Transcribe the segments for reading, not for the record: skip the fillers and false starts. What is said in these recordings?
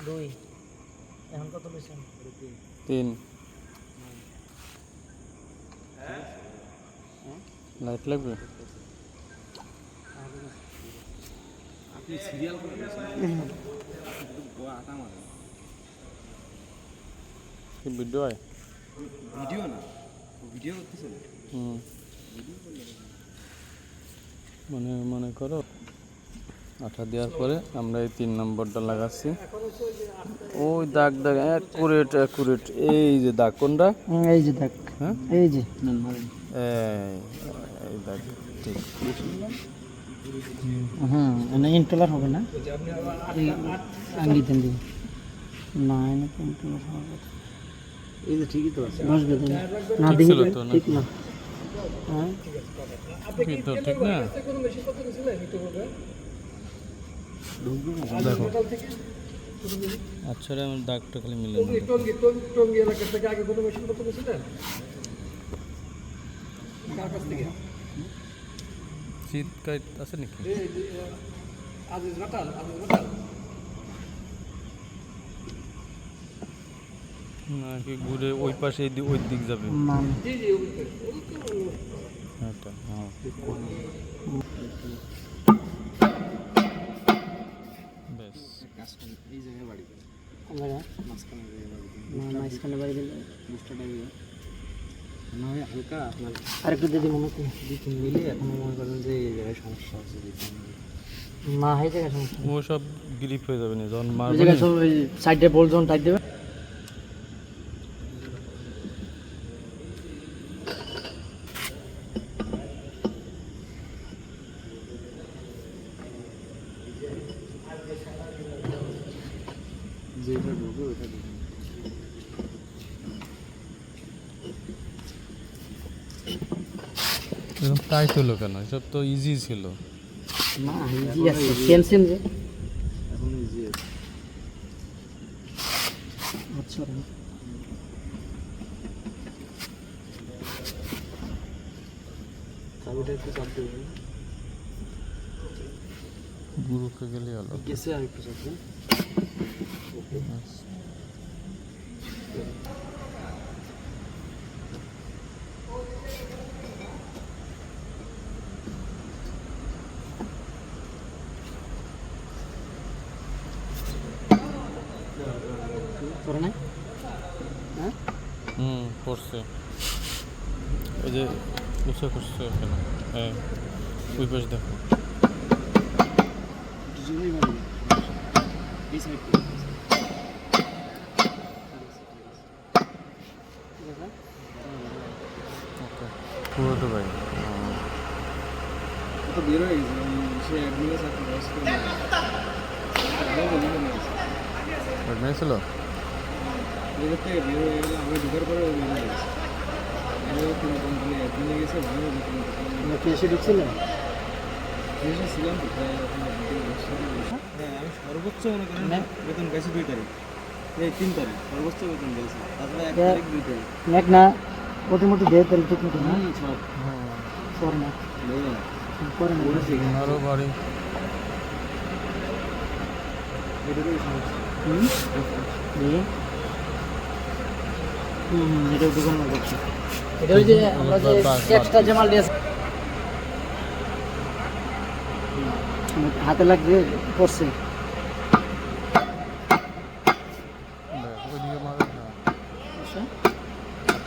2 এখন কত লইছেন? 3 লাইট লাগবে আপনি সিরিয়াল করে দিয়েছেন আটা মারেন কি ভিডিও হয় ভিডিও না ভিডিও করতেছেন মনে মনে করো আঠা দেওয়ার পরে আমরা এই 3 নম্বরটা লাগাচ্ছি ওই দাগ দাগ অ্যাকুরেট এই যে দাগ কোনটা এই যে দেখ হ্যাঁ এই যে এই দাগ ঠিক না ইনকালার হবে না আঙ্গি তেন্দি না এনে ইনকালার হবে এই যে ঠিকই তো আছে বসবে তো না ঠিক দিই ছিল তো না ঠিক না হ্যাঁ কি তো ঠিক না দেখো আচ্ছা রে আমার দাগটা খালি মিলে না টঙ্গি এলাকা থেকে আগে কোনো মেশিন করতে গেছিলেন কার কাছ থেকে শীত কাইট আছে নাকি আজিজ বাটাল নাকি ঘুরে ওই পাশে ওই দিক যাবে না জি এটা হ্যাঁ বেশ কাজ করুন এই জায়গায় বাড়ি করে আমরা মাঝখানে জায়গায় বাড়ি করে না মাঝখানে বাড়ি দিলে বুস্টারটা দিয়ে না হয় হালকা আপনার আরেকটু দিদি মনে করি দুই তিন মিলে এখন মনে করেন যে এই জায়গায় সমস্যা আছে দুই তিন মিলে না হয়ে যায় সমস্যা ও সব গ্রিপ হয়ে যাবে না যখন ওই মারবে জায়গায় সব সাইডে বল যখন টাইট দেবে যেটা ঢুকবে ওইটা ঢুকবে এরকম টাইট হলো কেন এসব তো ইজি ছিল না ইজি আছে ক্যালসিয়াম যে এখন ইজি আছে আচ্ছা চাবিটা একটু চাপ দেবেন গুরুকে গেলে হলো গেছে আর একটু চাপ দেন করে নাই হ্যাঁ করছে ওই যে উঁচু করছে ওখানে হ্যাঁ ওই পাশ দেখো দুজনেই বাড়ি এই সাইড ওকে পুরো তো ভাই তো বের হয়ে গেছে সে একদিনে চাকরি বয়স করে নিয়েছিল এদের থেকে বের হয়ে গেলে আমরা ঢুকার পরে বের হয়ে গেছে কোনো কোম্পানি একদিনে গেছে ভালো না কি এসে ঢুকছিলেন ছিলাম তো প্রায় হ্যাঁ আমি সর্বোচ্চ মনে করেন বেতন গেছি 2 তারিখ এই 3 তারিখ সর্বোচ্চ বেতন গেছে তারপরে 1 তারিখ 2 তারিখ এক না প্রতিমতো দিয়ে তাহলে ঠিক মতো না সব করে না বুঝলেন করে না আরও বাড়ি এটারই সমস্যা দিয়ে এটা দোকান না করছে এটা ওই যে আমরা যে এক্সট্রা যে মাল দিয়েছি হাতে লাগবে পড়ছে ওইদিকে মারে না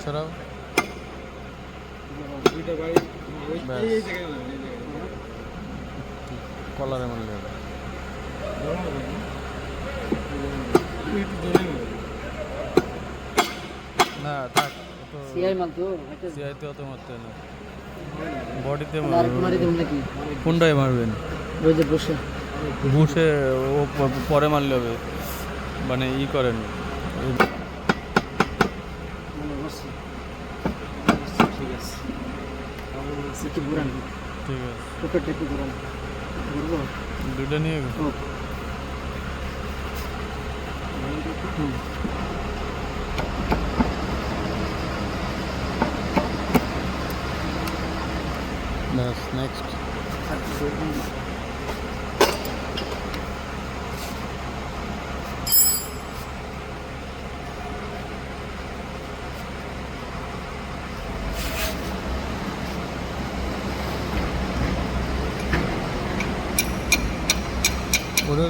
ছাড়াও দুইটা বাড়ি ওই ব্যাস। এই জায়গায় না এই জায়গায় কলারে মারলে হবে একটু জোরে মারবে না থাক সিআই মাল তো একটা সিআইতে অত মারতে না বডিতে আরেক মারি দেবেন নাকি কোনটায় মারবেন ওই যে বসে বুসে ও পরে মারলে হবে মানে ই করেন মানে বসে ঠিক আছে একটু ঘুরান ঠিক আছে পকেটটা একটু ঘুরান ঘুরবো দুটো নিয়ে গেল ও ব্যাস নেক্সট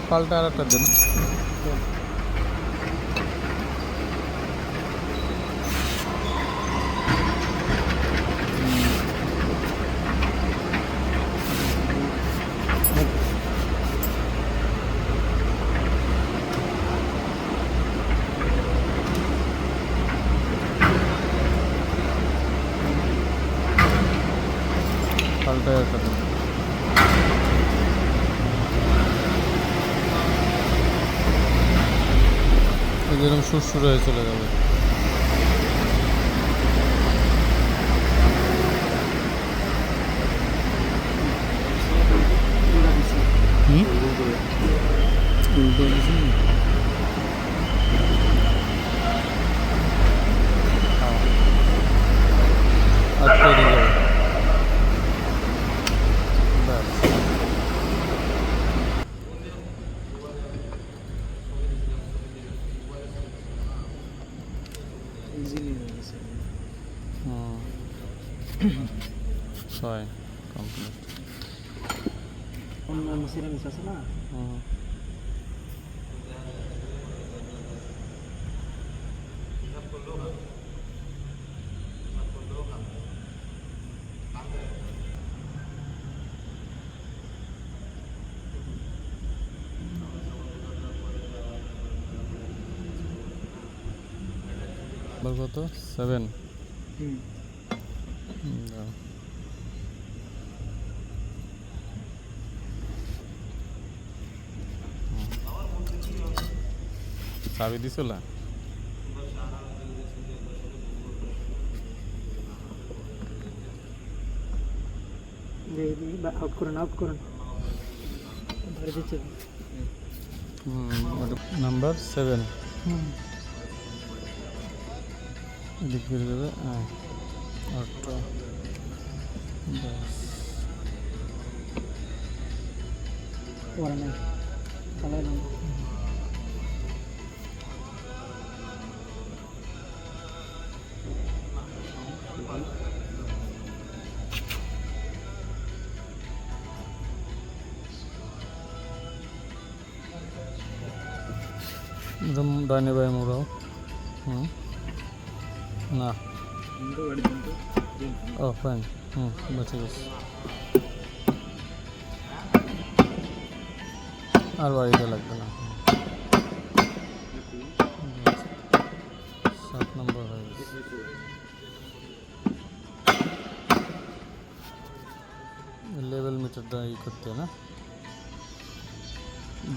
পাল্টা আর একটা দেন। পাল্টা আর একটা দেন। যেরকম সুরসুর হয়ে চলে যাবে। আর তৈরি যাবে। ব্যাস। ইজিলি হয়ে গেছে। ছয় কমপ্লিট। অন্য অন্য সিরামিক্স আছে না, কত 7? হুম। চাবি দিছিল? আউট করেন আউট করেন, ধরে দিচ্ছে। নাম্বার 7 এদিক ফিরে যাবে। আটটা ওরা নাই চালাইলাম। ডাইনে বাই মোড়াও। না ও ফাইন। বেঁচে গেছে। আর বাড়িতে লাগবে না। 7 নম্বর হয়ে গেছে। লেভেল মিটারটা ই করতে না,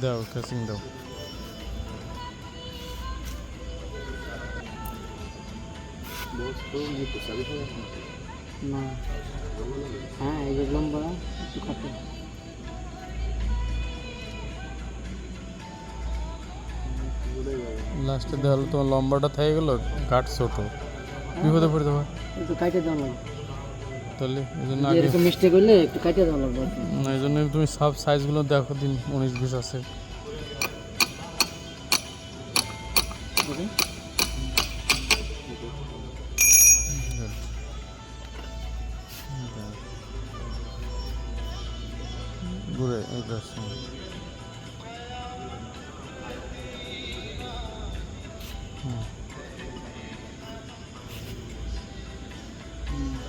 দাও ক্যাসিং দাও। না হ্যাঁ, এই যে লম্বা একটু কাটে। লাস্টে দেওয়াল তোমার লম্বাটা থেকে গেল, কাট ছোট, বিপদে পড়ে দেবো। একটু কাটে দেওয়া লাগবে, তাহলে এই জন্য আগে এরকম মিস্টেক করলে একটু কাটে দেওয়া লাগবে। না, এই জন্য তুমি সব সাইজগুলো দেখো, দিন 19-20 আছে। ঘুরে এইটা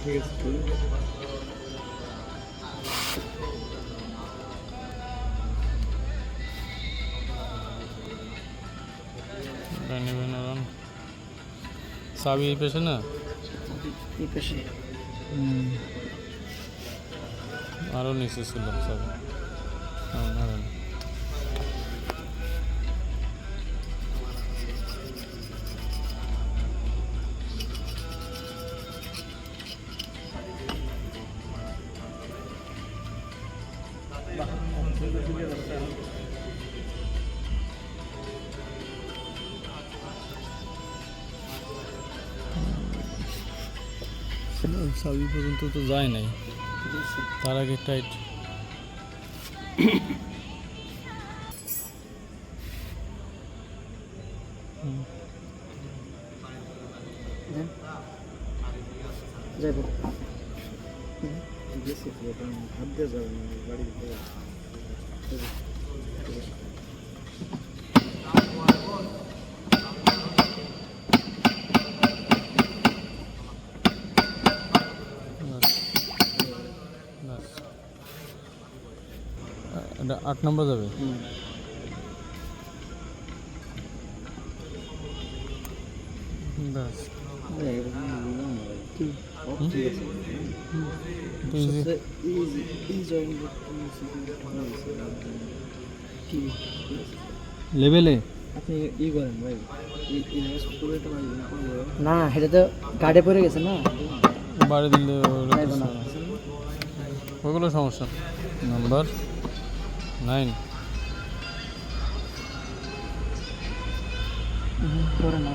ঠিক আছে। চাবি এই পেশে না, এই পাশে আরও নিচে ছিল চাবি। চাবি পর্যন্ত তো যায় নাই, তার আগে টাইট। যাইব ঠিক আছে, হাত দিয়ে যাবে না বাড়িতে। 8 নম্বর যাবে। ব্যাস কি কি লেভেলে আপনি ই করেন ভাই, পুরোটা ভাই না এটা তো গাড়ে পড়ে গেছে না, বাড়ি দিলে যাইবো না। ওগুলো সমস্যা। নাম্বার 9 করে না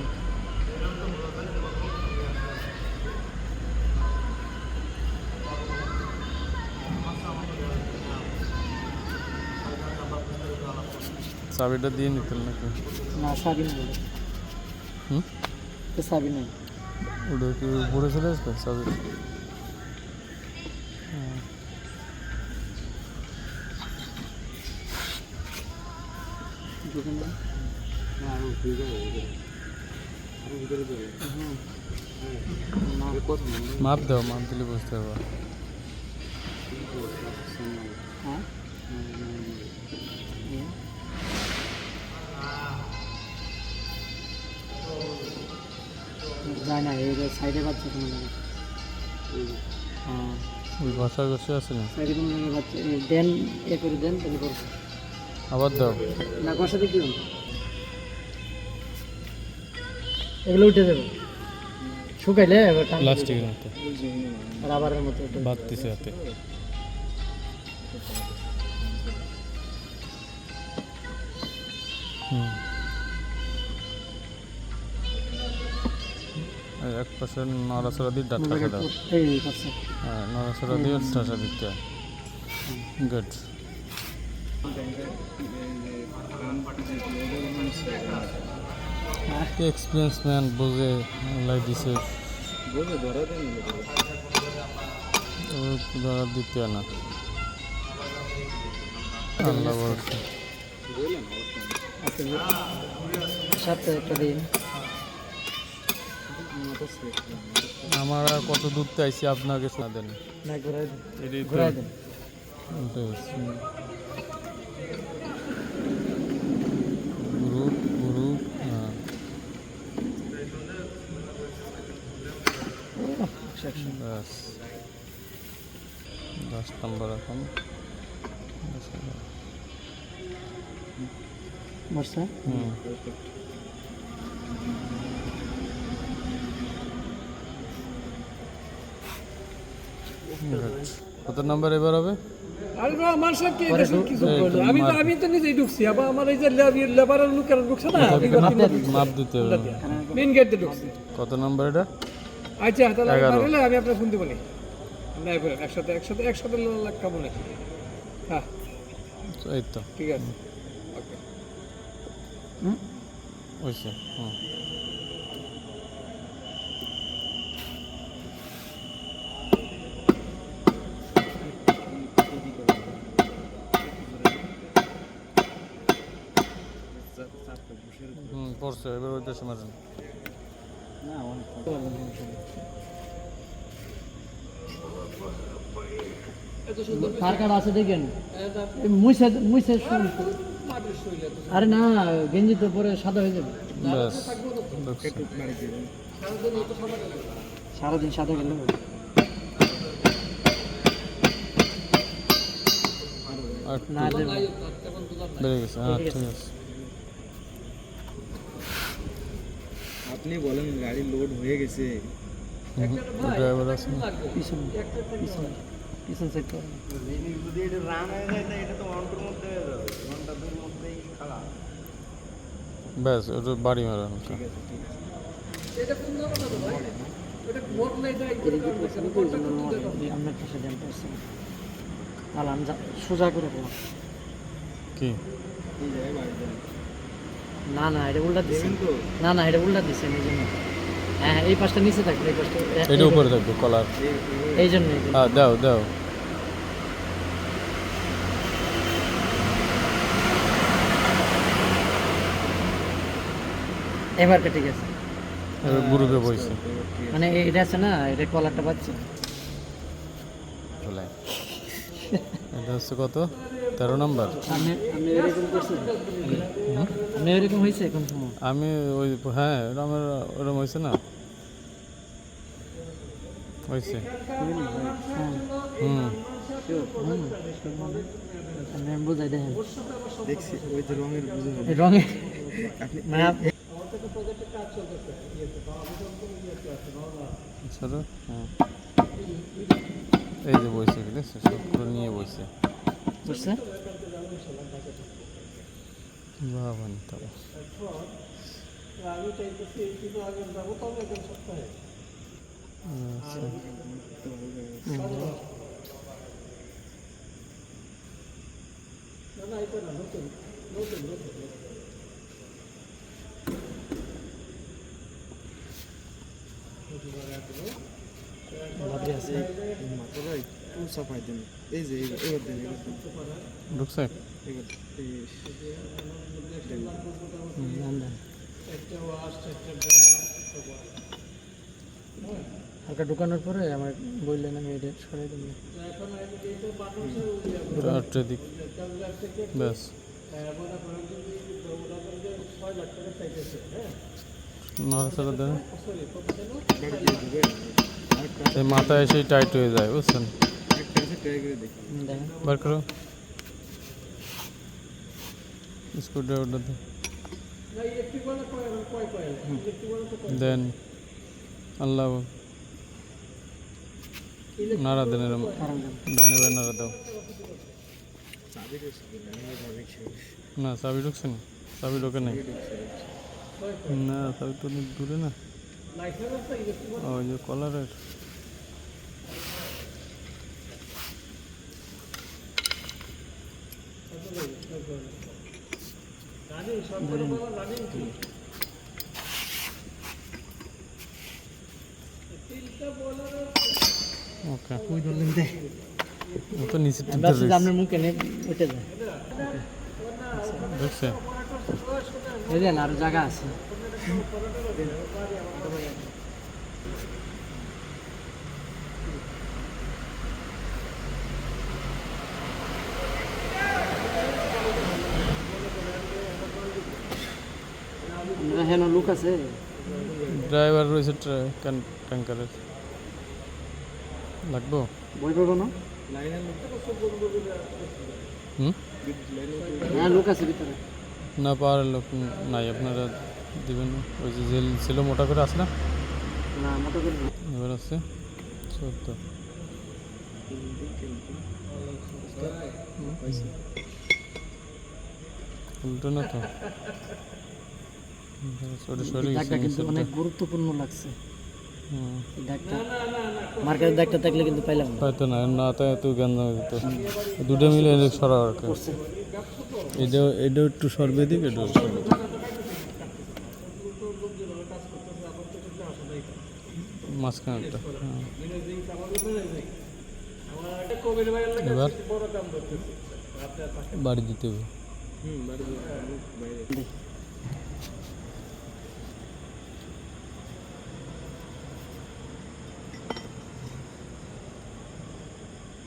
চাবিটা দিয়ে নিতে নাকি? না সাবি নেই, হুম, তো সাবি নেই। ওটা কি উপরে চলে আসবে চাবি? ঢুকে না। মাপ দাও, মাপ দিলে বুঝতে পারবো। হ্যাঁ যায় না, এই সাইডে বাচ্চা কোনো জায়গায়। হ্যাঁ ওই ঘষা ঘষে আছে না? সাইডে কোনো জায়গায় বাচ্চা দেন, এ করে দেন তাহলে করবো। আবার দাও। না কষাতে কি হবে, এগুলো উঠে যাবে শুকাইলে এবার টান দিলে প্লাস্টিকের মতো রাবারের মতো উঠে যাবে। বাড়তিছে হাতে। হুম, এই এক পাশে নড়াচড়া দিয়ে ডাট কাটা দাও। এই করছে হ্যাঁ, নড়াচড়া দিয়ে ঠাসা দিতে হয়। গুড। এক্সপিরিয়েন্স ম্যান বুঝে লাই দিছে, বলবে ধরা দেন, ও ধরা দিতে হয় না। আল্লাহ বলছে সাথে একটা দিন আমার আর কত দূর থেকে আইসি আপনাকে শোনা দেন। না ঘুরাই দেন, এটাই তো ঘুরাই দেন। উঠে গেছে। গ্রুপ গ্রুপ হ্যাঁ, ব্যাস 10 নম্বর এখন। বর্ষা হুম, good. কত নাম্বার এবার হবে? আরে না আমার সব কি দেশের কিছু বলে আমি তো নিজেই ঢুকছি, আবার আমার এই যে লেবারের লোকেরা ঢুকছে না, মাপ দিতে হবে। মেইন গেট দিয়ে ঢুকছি। কত নাম্বার এটা? আচ্ছা তাহলে 11 পারলে আমি আপনার ফোন দিব নি, না এবার একসাথে লাগাবো বলে। হ্যাঁ এই তো ঠিক আছে, ওকে। হয়েছে। হুম, হুম পড়ছে, এবার ওইটা সমাধান। কার কার আছে দেখেন, মুইসে মুইসে শুন। আরে না গেঞ্জি তো পরে সাদা হয়ে যাবে, ব্যাস ঢুকছে। সারাদিন সাদা গেলে আর না দেবে। বেড়ে গেছে। হ্যাঁ ঠিক আছে। আপনি বলেন গাড়ি লোড হয়ে গেছে, ড্রাইভার আছে না? পিছন পিছন পিছন সাইড করে যদি এটা রান হয়ে যায় তাহলে এটা তো ঘন্টার মধ্যে হয়ে যাবে, ঘন্টা দুর মধ্যেই খারাপ। ব্যাস ওটা বাড়ি মারা হতো। ঠিক আছে ঠিক আছে। এটা কোন জায়গা না তো ভাই, এটা বদলে যায় আমরা কিসে দেন পারছি আলাম সোজা করে দিলাম। কি এই জায়গায় বাড়ি দেন না না এটা উল্টা দিছে, দেবেন তো, না না এটা উল্টা দিছে এই জন্য। হ্যাঁ এই পাশটা নিচে থাকবে, এই পাশটা এটা উপরে থাকবে কলার। এই জন্য হ্যাঁ দাও দাও। এবারটা ঠিক আছে। এবার গ্রুপে বইছে। মানে এটা আছে না, এটা কলারটা পাচ্ছে। ঝোলায় এটা হচ্ছে কত 13 নম্বর। আপনি আপনি এরকম করছেন? আপনি এরকম হয়েছে কোন সময়? আমি ওই হ্যাঁ আমার ওরকম হয়েছে না হয়েছে। হ্যাঁ হুম আপনি বুঝাই দেখেন দেখছি ওই যে রঙের বুঝে এই রঙে আপনি মানে সরো হ্যাঁ এই যে বইছে দেখছো সবগুলো নিয়ে বইছে বুঝছে? বাবা তবে আচ্ছা ভাবি আছে মাথাটা একটু চাপাই দেন এই যে এবার দেন ঢুকছে এবার এই জানবেন হালকা ঢুকানোর পরে আমার বললেন আমি এটা সরাই দিন চারটে দিক ব্যাস নড়াচড়া দেন এই মাথায় এসেই টাইট হয়ে যায় বুঝছেন একটা আছে ট্রাই করে দেখি দেখেন বার করো স্ক্রু ড্রাইভারটা দেন আল্লাহ নাড়া দেন এরম ডানে বাই নাড়া দাও না চাবি ঢুকছে না চাবি ঢোকে নাই না চাবি তো অনেক দূরে না ওই যে কলারের ওকে ওই ধরলেন দেখ ও তো নিচে আমরা আসলে আপনার মুখে নিয়ে উঠে যায় দেখছে বুঝলেন আরো জায়গা আছে হ্যাঁ লোক আছে ড্রাইভার রয়েছে ট্যাঙ্কারের লাগবো বই পাবো না লাইনের হুম হ্যাঁ লোক আছে ভিতরে না পাওয়ার লোক নাই আপনারা দিবেন ওই যে জেল ছিল মোটা করে আসে না না মোটা করে না। এবার আসছে সত্য উল্টো না তো ওটা সরে গেছে দাগটা কিন্তু নিচেরটা। অনেক গুরুত্বপূর্ণ লাগছে হুম এই দাগটা মার্কেটের দাগটা থাকলে কিন্তু পাইলাম না হয়তো না না তাই এত জ্ঞান দিত দুটো মিলে এনে সরা আর কি করছে এটাও একটু সরবে দিক এটাও সরবে দিক মাঝখানেরটা হ্যাঁ। এবার বাড়ি দিতে হবে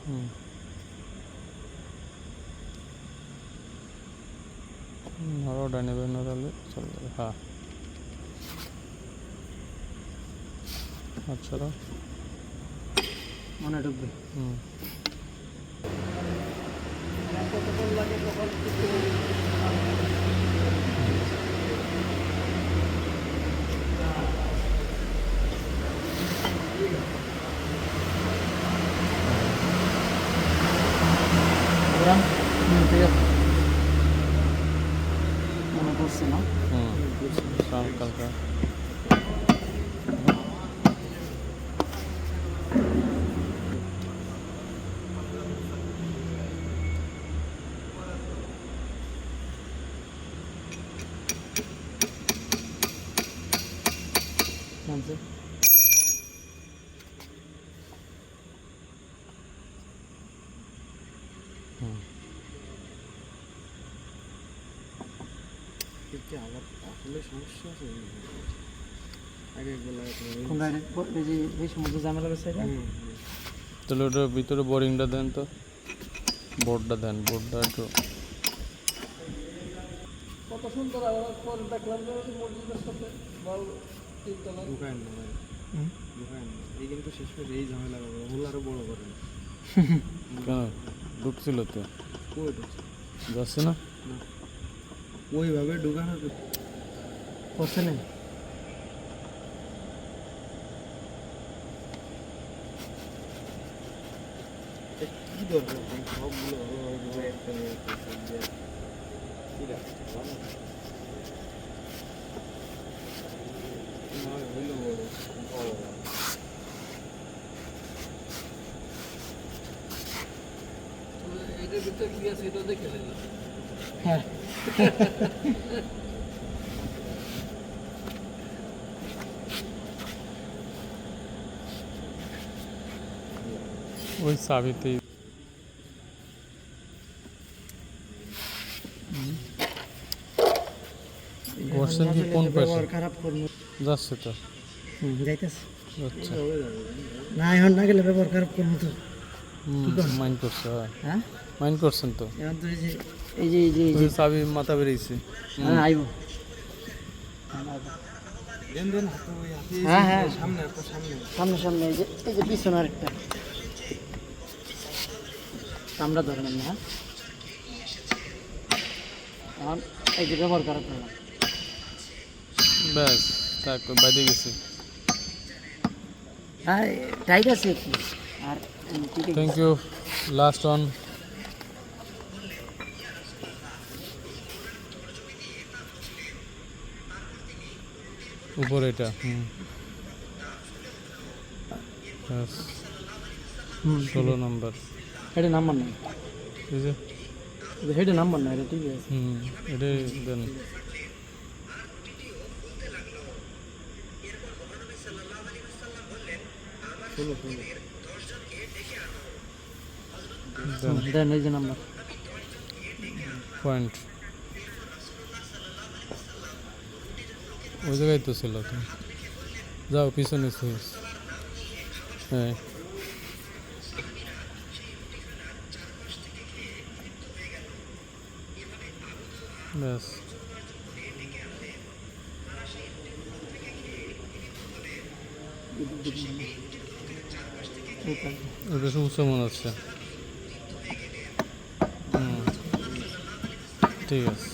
হুম ধরো ডানে বাই নড়ালে চলে যাবে হ্যাঁ আচ্ছা মনে ঢুকবে হুম ঠিক আছে মনে পড়ছে না হুম কালকা জানছে হুম কি আবার আসলে সমস্যা আছে আগে একবার লাগাতে কোন রাইডে এই যে এই সমুদ্র ঝামেলা করছে এটা তাহলে ওটার ভিতরে বোরিংটা দেন তো বোর্ডটা দেন, বোর্ডটা একটু কত সুন্দর আবার পরে দেখলাম যে ওই যে মসজিদের সাথে বড় তিনতলা ঢুকায় না ভাই, ঢুকায় না। এই কিন্তু শেষ করে এই ঝামেলা করবে, ওগুলো আরো বড় করেন। কেন ঢুকছিল তো, কই ঢুকছে? যাচ্ছে না? ওইভাবে ঢুকানো করছে না কি দরকার? সবগুলো ভালোভাবে ঢুকায় একটা নিয়ে আসতেছে যে ঠিক আছে, ভালো না। নয় হইলো বড়, বড়। এটার ভিতরে কি আছে এটা দেখে নিলাম। হ্যাঁ ওই চাবিতেই করছেন কি কোন পাশে? ব্যবহার খারাপ করবো যাচ্ছে তো, যাইতেছে যাচ্ছে। না এখন না গেলে ব্যবহার খারাপ করবো তো মাইন্ড করছে, হ্যাঁ হ্যাঁ মাইন্ড করছেন তো। এখন তো এই যে ওই চাবি মাথা বেরিয়েছে। আইব দেন দেন হাতে, ওই হাতে হ্যাঁ হ্যাঁ সামনে আপনার সামনে। সামনে সামনে এই যে পিছনে আরেকটা আমরা ধরে নেন হ্যাঁ এখন এই যে ব্যবহার খারাপ করলাম ব্যাস থাক, বাইরে গেছে। হ্যাঁ টাইট আছে একটু আর ঠিক আছে থ্যাংক ইউ। Last one. উপরে এটা, ব্যাস 16 নম্বর। এটা নাম্বার নাই এই যে এটা নাম্বার না এটা ঠিক আছে এটাই দেন। দেন দেন এই যে নাম্বার পয়েন্ট ওই জায়গায় তো ছিল তো, যাও পিছনে সুইচ। হ্যাঁ ব্যাস ওটা উচ্চ মনে হচ্ছে। ঠিক আছে।